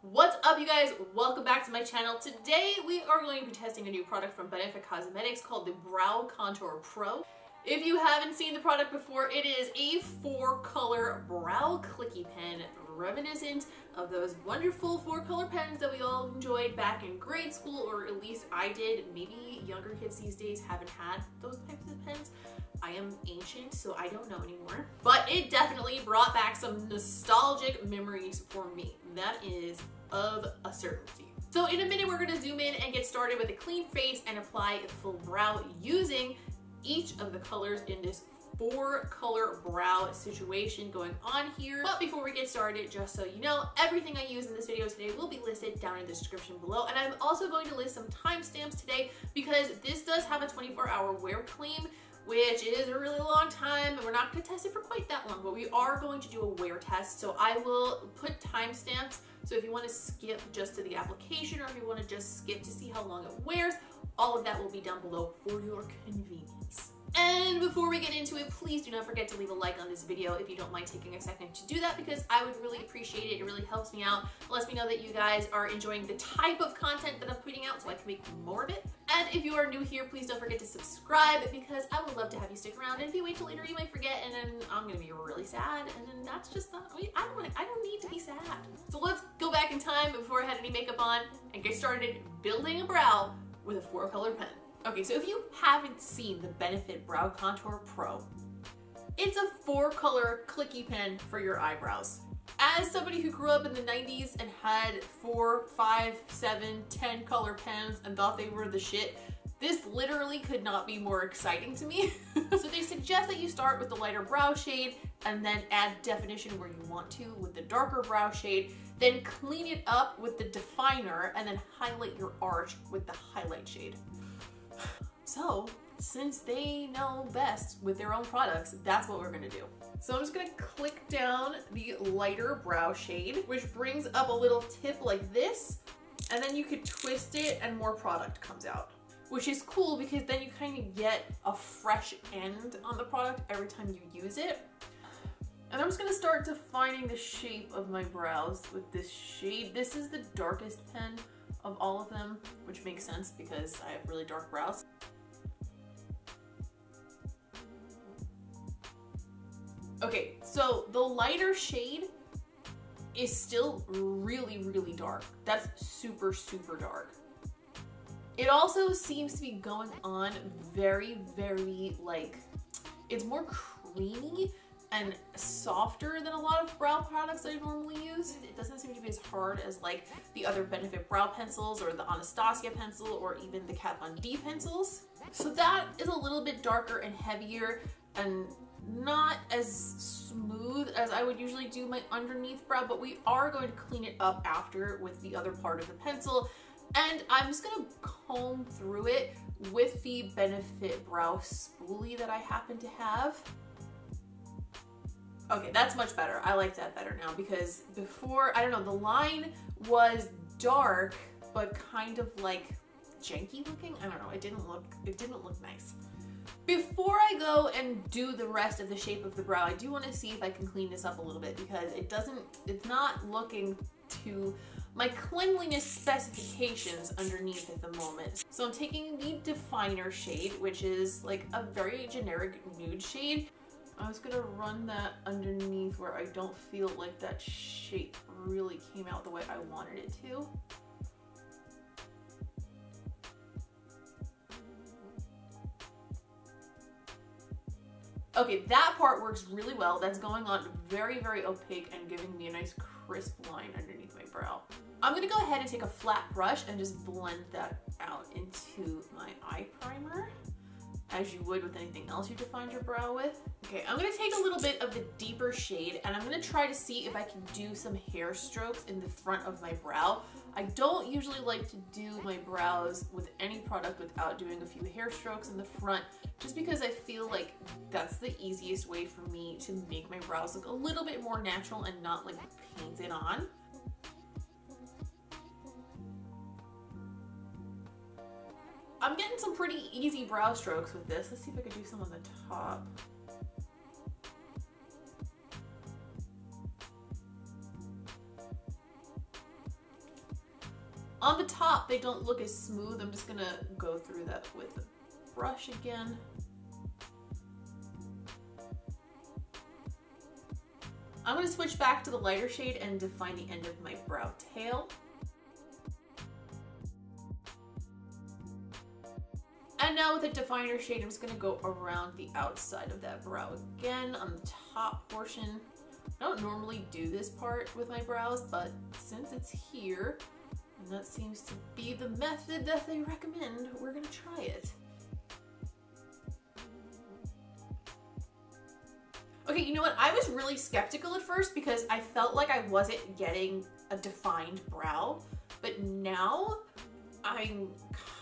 What's up, you guys? Welcome back to my channel. Today we are going to be testing a new product from Benefit Cosmetics called the Brow Contour Pro. If you haven't seen the product before, it is a 4-color brow clicky pen reminiscent of those wonderful 4-color pens that we all enjoyed back in grade school, or at least I did. Maybe younger kids these days haven't had those types of pens. I am ancient, so I don't know anymore. But it definitely brought back some nostalgic memories for me. That is of a certainty. So in a minute, we're gonna zoom in and get started with a clean face and apply a full brow using each of the colors in this 4-color brow situation going on here. But before we get started, just so you know, everything I use in this video today will be listed down in the description below. And I'm also going to list some timestamps today because this does have a 24-hour wear claim, which is a really long time, and we're not going to test it for quite that long, but we are going to do a wear test. So I will put timestamps, so if you want to skip just to the application, or if you want to just skip to see how long it wears, all of that will be down below for your convenience. And before we get into it, please do not forget to leave a like on this video if you don't mind taking a second to do that, because I would really appreciate it. It really helps me out. It lets me know that you guys are enjoying the type of content that I'm putting out so I can make more of it. And if you are new here, please don't forget to subscribe, because I would love to have you stick around. And if you wait till later, you might forget, and then I'm gonna be really sad, and then that's just not, I don't need to be sad. So let's go back in time before I had any makeup on and get started building a brow with a 4-color pen. Okay, so if you haven't seen the Benefit Brow Contour Pro, it's a 4-color clicky pen for your eyebrows. As somebody who grew up in the 90s and had 4, 5, 7, 10 color pens and thought they were the shit, this literally could not be more exciting to me. So they suggest that you start with the lighter brow shade and then add definition where you want to with the darker brow shade, then clean it up with the definer, and then highlight your arch with the highlight shade. So, since they know best with their own products, that's what we're gonna do. So I'm just gonna click down the lighter brow shade, which brings up a little tip like this, and then you could twist it and more product comes out, which is cool because then you kind of get a fresh end on the product every time you use it. And I'm just gonna start defining the shape of my brows with this shade. This is the darkest pen of all of them, which makes sense because I have really dark brows. Okay, so the lighter shade is still really, really dark. That's super, super dark. It also seems to be going on very, very, like, it's more creamy and softer than a lot of brow products I normally use. It doesn't seem to be as hard as like the other Benefit brow pencils or the Anastasia pencil or even the Kat Von D pencils. So that is a little bit darker and heavier and not as smooth as I would usually do my underneath brow, but we are going to clean it up after with the other part of the pencil. And I'm just gonna comb through it with the Benefit brow spoolie that I happen to have. Okay, that's much better. I like that better now, because before, I don't know, the line was dark, but kind of like janky looking. I don't know, it didn't look nice. Before I go and do the rest of the shape of the brow, I do want to see if I can clean this up a little bit, because it's not looking to my cleanliness specifications underneath at the moment. So I'm taking the definer shade, which is like a very generic nude shade. I was gonna run that underneath where I don't feel like that shape really came out the way I wanted it to. Okay, that part works really well. That's going on very, very opaque and giving me a nice crisp line underneath my brow. I'm gonna go ahead and take a flat brush and just blend that out into my eye primer, as you would with anything else you defined your brow with. Okay, I'm gonna take a little bit of the deeper shade and I'm gonna try to see if I can do some hair strokes in the front of my brow. I don't usually like to do my brows with any product without doing a few hair strokes in the front, just because I feel like that's the easiest way for me to make my brows look a little bit more natural and not like painted on. I'm getting some pretty easy brow strokes with this. Let's see if I can do some on the top. On the top, they don't look as smooth. I'm just gonna go through that with the brush again. I'm gonna switch back to the lighter shade and define the end of my brow tail. And now with a definer shade, I'm just gonna go around the outside of that brow again on the top portion. I don't normally do this part with my brows, but since it's here, and that seems to be the method that they recommend, we're gonna try it. Okay, you know what? I was really skeptical at first because I felt like I wasn't getting a defined brow, but now I'm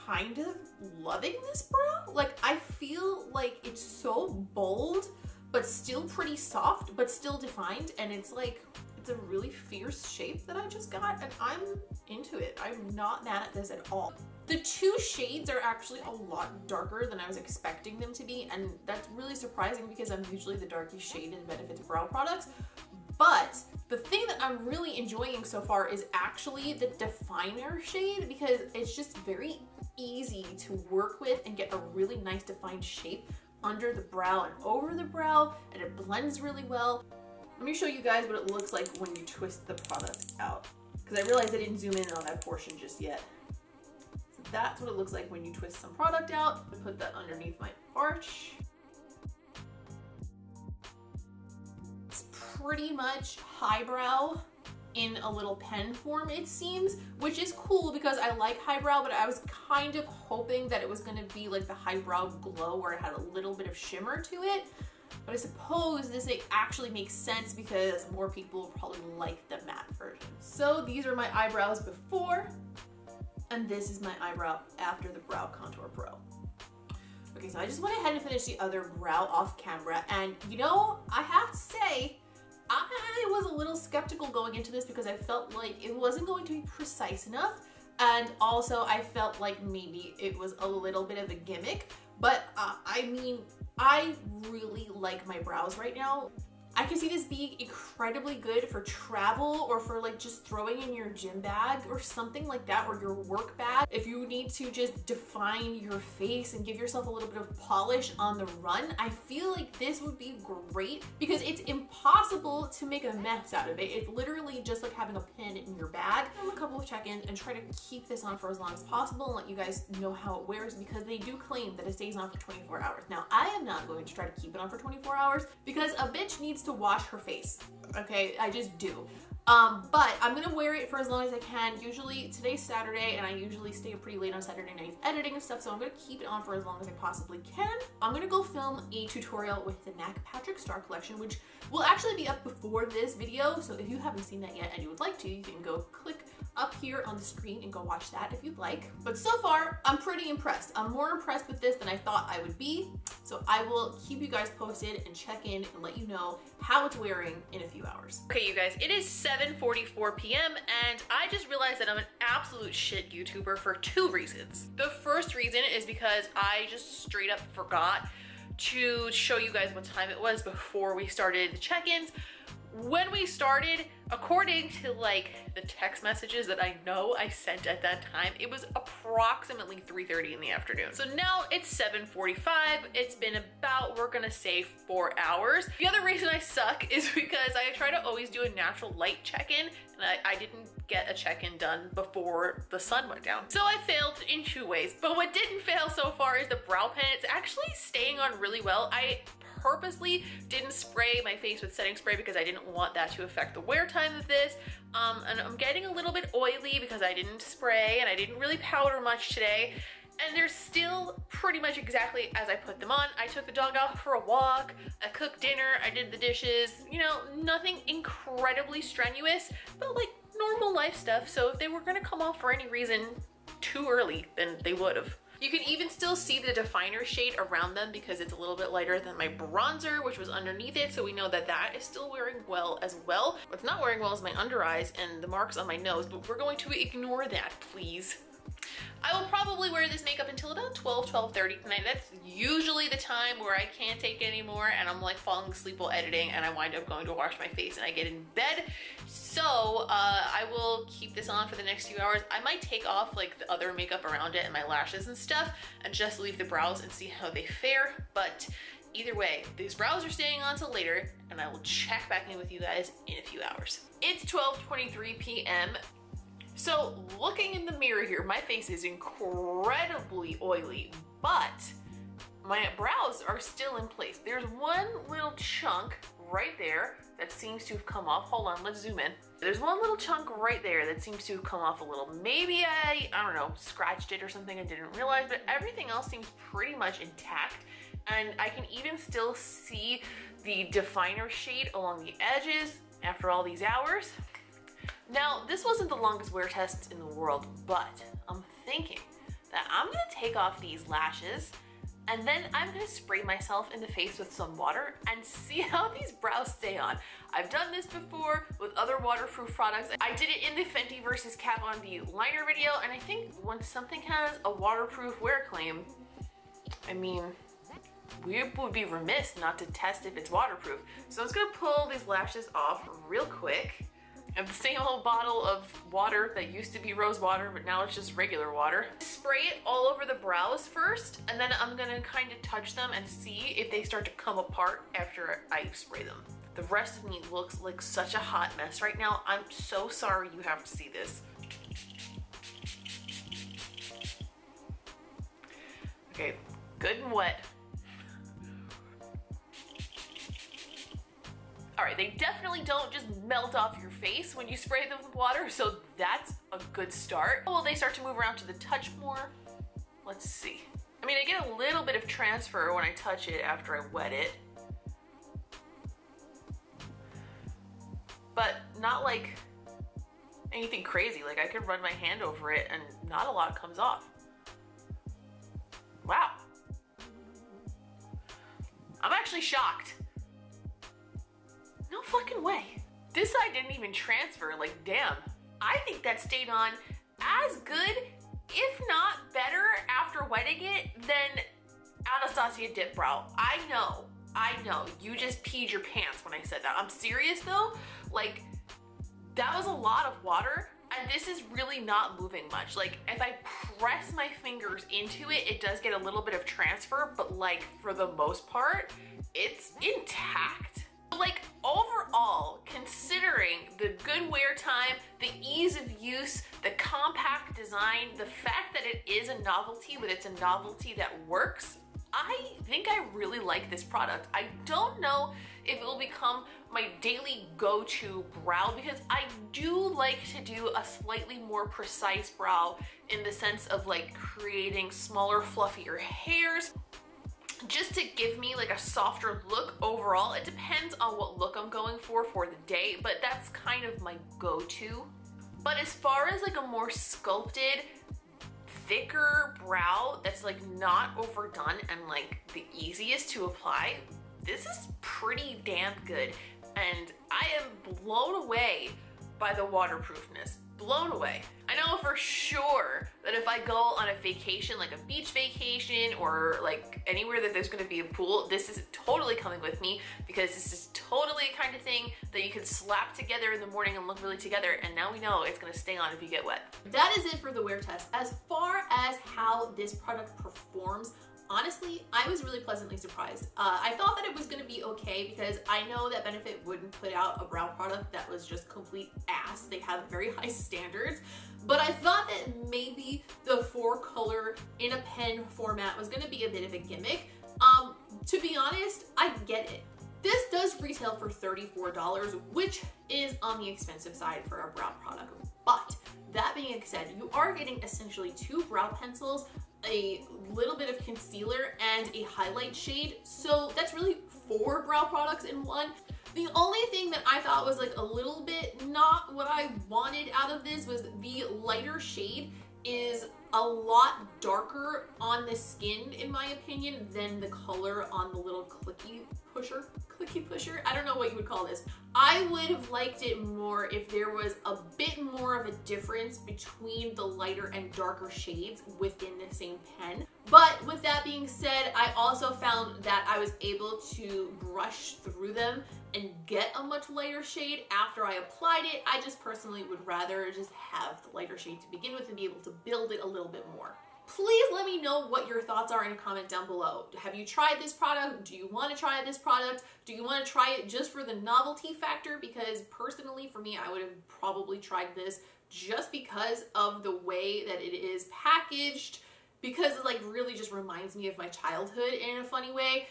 kind of loving this brow. Like, I feel like it's so bold, but still pretty soft, but still defined, and it's like, it's a really fierce shape that I just got, and I'm into it. I'm not mad at this at all. The two shades are actually a lot darker than I was expecting them to be, and that's really surprising because I'm usually the darkest shade in Benefit Brow products. But the thing that I'm really enjoying so far is actually the definer shade, because it's just very easy to work with and get a really nice defined shape under the brow and over the brow, and it blends really well. Let me show you guys what it looks like when you twist the product out, because I realized I didn't zoom in on that portion just yet. So that's what it looks like when you twist some product out. I put that underneath my arch. It's pretty much highbrow in a little pen form, it seems, which is cool because I like highbrow, but I was kind of hoping that it was going to be like the highbrow glow where it had a little bit of shimmer to it. But I suppose this actually makes sense because more people will probably like the matte version. So these are my eyebrows before, and this is my eyebrow after the Brow Contour Pro. Okay, so I just went ahead and finished the other brow off camera, and you know, I have to say, I was a little skeptical going into this because I felt like it wasn't going to be precise enough, and also I felt like maybe it was a little bit of a gimmick, but I mean, I really like my brows right now. I can see this being incredibly good for travel or for like just throwing in your gym bag or something like that, or your work bag. If you need to just define your face and give yourself a little bit of polish on the run, I feel like this would be great because it's impossible to make a mess out of it. It's literally just like having a pen in your bag. I'll do a couple of check-ins and try to keep this on for as long as possible and let you guys know how it wears, because they do claim that it stays on for 24 hours. Now, I am not going to try to keep it on for 24 hours because a bitch needs to wash her face, okay? I just do. But I'm gonna wear it for as long as I can. Usually, today's Saturday, and I usually stay pretty late on Saturday nights editing and stuff, so I'm gonna keep it on for as long as I possibly can. I'm gonna go film a tutorial with the MAC Patrick Star collection, which will actually be up before this video, so if you haven't seen that yet and you would like to, you can go click up here on the screen and go watch that if you'd like. But so far, I'm pretty impressed. I'm more impressed with this than I thought I would be, so I will keep you guys posted and check in and let you know how it's wearing in a few hours. Okay, you guys, it is 7:44 p.m. and I just realized that I'm an absolute shit YouTuber for two reasons. The first reason is because I just straight up forgot to show you guys what time it was before we started the check-ins. When we started, according to like the text messages that I know I sent at that time, it was approximately 3:30 in the afternoon. So now it's 7:45. It's been about, we're gonna say, 4 hours. The other reason I suck is because I try to always do a natural light check-in, and I didn't get a check-in done before the sun went down. So I failed in two ways, but what didn't fail so far is the brow pen. It's actually staying on really well. I purposely didn't spray my face with setting spray because I didn't want that to affect the wear time of this. And I'm getting a little bit oily because I didn't spray and I didn't really powder much today. And they're still pretty much exactly as I put them on. I took the dog out for a walk, I cooked dinner, I did the dishes, you know, nothing incredibly strenuous, but like normal life stuff. So if they were gonna come off for any reason too early, then they would have. You can even still see the definer shade around them because it's a little bit lighter than my bronzer, which was underneath it, so we know that that is still wearing well as well. What's not wearing well is my under eyes and the marks on my nose, but we're going to ignore that, please. I will probably wear this makeup until about 12:30 tonight. That's usually the time where I can't take it anymore and I'm like falling asleep while editing and I wind up going to wash my face and I get in bed. So I will keep this on for the next few hours. I might take off like the other makeup around it and my lashes and stuff and just leave the brows and see how they fare. But either way, these brows are staying on till later and I will check back in with you guys in a few hours. It's 12:23 p.m. So looking in the mirror here, my face is incredibly oily, but my brows are still in place. There's one little chunk right there that seems to have come off. Hold on, let's zoom in. There's one little chunk right there that seems to have come off a little. Maybe I don't know, scratched it or something and didn't realize, but everything else seems pretty much intact. And I can even still see the definer shade along the edges after all these hours. Now, this wasn't the longest wear test in the world, but I'm thinking that I'm gonna take off these lashes and then I'm gonna spray myself in the face with some water and see how these brows stay on. I've done this before with other waterproof products. I did it in the Fenty versus Kat Von D liner video, and I think when something has a waterproof wear claim, I mean, we would be remiss not to test if it's waterproof. So I'm just gonna pull these lashes off real quick. I have the same old bottle of water that used to be rose water, but now it's just regular water. Spray it all over the brows first, and then I'm gonna kind of touch them and see if they start to come apart after I spray them. The rest of me looks like such a hot mess right now. I'm so sorry you have to see this. Okay, good and wet. All right, they definitely don't just melt off your face when you spray them with water, so that's a good start. Will they start to move around to the touch more? Let's see. I mean, I get a little bit of transfer when I touch it after I wet it, but not like anything crazy. Like I could run my hand over it and not a lot comes off. Wow. I'm actually shocked. No fucking way. This side didn't even transfer, like damn. I think that stayed on as good, if not better, after wetting it than Anastasia Dip Brow. I know, you just peed your pants when I said that. I'm serious though, like that was a lot of water and this is really not moving much. Like if I press my fingers into it, it does get a little bit of transfer, but like for the most part, it's intact. Like overall, considering the good wear time, the ease of use, the compact design, the fact that it is a novelty, but it's a novelty that works, I think I really like this product. I don't know if it will become my daily go-to brow because I do like to do a slightly more precise brow in the sense of like creating smaller, fluffier hairs, just to give me like a softer look overall. It depends on what look I'm going for the day, but that's kind of my go-to. But as far as like a more sculpted, thicker brow that's like not overdone and like the easiest to apply, this is pretty damn good. And I am blown away by the waterproofness. Blown away. I know for sure that if I go on a vacation, like a beach vacation or like anywhere that there's gonna be a pool, this is totally coming with me because this is totally a kind of thing that you can slap together in the morning and look really together, and now we know it's gonna stay on if you get wet. That is it for the wear test. As far as how this product performs, honestly, I was really pleasantly surprised. I thought that it was gonna be okay because I know that Benefit wouldn't put out a brow product that was just complete ass. They have very high standards, but I thought that maybe the 4-color in a pen format was gonna be a bit of a gimmick. To be honest, I get it. This does retail for $34, which is on the expensive side for a brow product. But that being said, you are getting essentially 2 brow pencils, a little bit of concealer, and a highlight shade. So that's really 4 brow products in one. The only thing that I thought was like a little bit not what I wanted out of this was the lighter shade is a lot darker on the skin, in my opinion, than the color on the little clicky pusher. clicky pusher. I don't know what you would call this. I would have liked it more if there was a bit more of a difference between the lighter and darker shades within the same pen. But with that being said, I also found that I was able to brush through them and get a much lighter shade after I applied it. I just personally would rather just have the lighter shade to begin with and be able to build it a little bit more. Please let me know what your thoughts are in a comment down below. Have you tried this product? Do you want to try this product? Do you want to try it just for the novelty factor? Because personally, for me, I would have probably tried this just because of the way that it is packaged, because it like really just reminds me of my childhood in a funny way.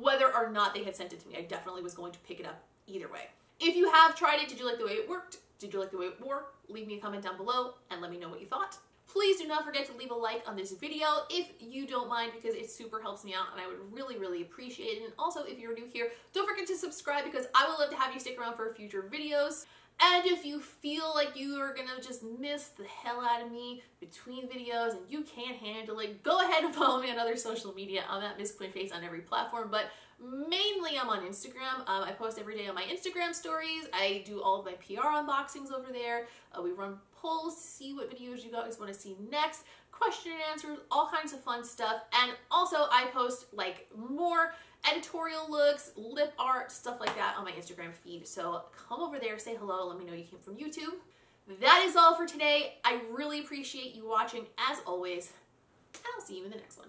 Whether or not they had sent it to me, I definitely was going to pick it up either way. If you have tried it, did you like the way it worked? Did you like the way it wore? Leave me a comment down below and let me know what you thought. Please do not forget to leave a like on this video if you don't mind, because it super helps me out and I would really, really appreciate it. And also, if you're new here, don't forget to subscribe because I would love to have you stick around for future videos. And if you feel like you are gonna just miss the hell out of me between videos and you can't handle it, go ahead and follow me on other social media. I'm at Miss Quinn Face on every platform, but mainly I'm on Instagram. I post every day on my Instagram stories. I do all of my PR unboxings over there. We run polls to see what videos you guys want to see next, question and answers, all kinds of fun stuff. And also I post like more editorial looks, lip art, stuff like that on my Instagram feed. So come over there, say hello, let me know you came from YouTube. That is all for today. I really appreciate you watching as always, and I'll see you in the next one.